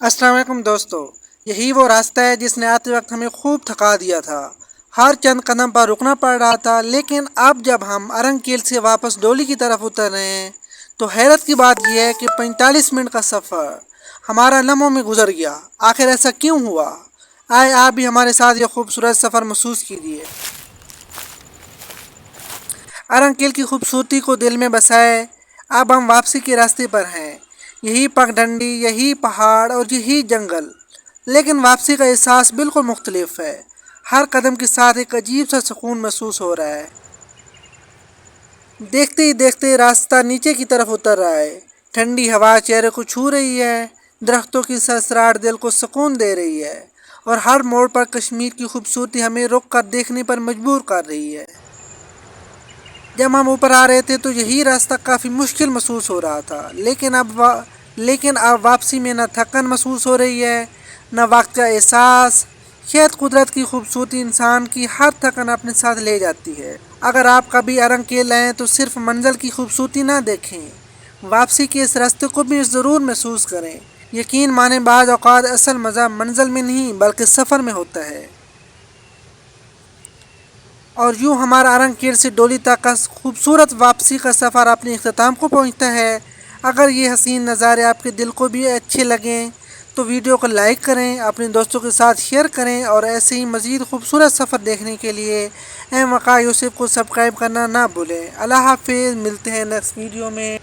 السلام علیکم دوستو، یہی وہ راستہ ہے جس نے آتے وقت ہمیں خوب تھکا دیا تھا۔ ہر چند قدم پر رکنا پڑ رہا تھا، لیکن اب جب ہم ارنگ کیل سے واپس ڈولی کی طرف اتر رہے ہیں تو حیرت کی بات یہ ہے کہ 45 منٹ کا سفر ہمارا لمحوں میں گزر گیا۔ آخر ایسا کیوں ہوا؟ آئے آپ بھی ہمارے ساتھ یہ خوبصورت سفر محسوس کیجیے۔ ارنگ کیل کی خوبصورتی کو دل میں بسائے اب ہم واپسی کے راستے پر ہیں۔ یہی پگڈنڈی، یہی پہاڑ اور یہی جنگل، لیکن واپسی کا احساس بالکل مختلف ہے۔ ہر قدم کے ساتھ ایک عجیب سا سکون محسوس ہو رہا ہے۔ دیکھتے ہی دیکھتے راستہ نیچے کی طرف اتر رہا ہے۔ ٹھنڈی ہوا چہرے کو چھو رہی ہے، درختوں کی سرسراہٹ دل کو سکون دے رہی ہے، اور ہر موڑ پر کشمیر کی خوبصورتی ہمیں رک کر دیکھنے پر مجبور کر رہی ہے۔ جب ہم اوپر آ رہے تھے تو یہی راستہ کافی مشکل محسوس ہو رہا تھا، لیکن اب واپسی میں نہ تھکن محسوس ہو رہی ہے نہ وقت کا احساس۔ شاید قدرت کی خوبصورتی انسان کی ہر تھکن اپنے ساتھ لے جاتی ہے۔ اگر آپ کبھی ارنگ کیل آئیں تو صرف منزل کی خوبصورتی نہ دیکھیں، واپسی کے اس راستے کو بھی ضرور محسوس کریں۔ یقین مانیں، بعض اوقات اصل مزہ منزل میں نہیں بلکہ سفر میں ہوتا ہے۔ اور یوں ہمارا ارنگ کیل سے ڈولی تک کا خوبصورت واپسی کا سفر اپنے اختتام کو پہنچتا ہے۔ اگر یہ حسین نظارے آپ کے دل کو بھی اچھے لگیں تو ویڈیو کو لائک کریں، اپنے دوستوں کے ساتھ شیئر کریں، اور ایسے ہی مزید خوبصورت سفر دیکھنے کے لیے یوسف کو سبسکرائب کرنا نہ بھولیں۔ اللہ حافظ، ملتے ہیں نیکسٹ ویڈیو میں۔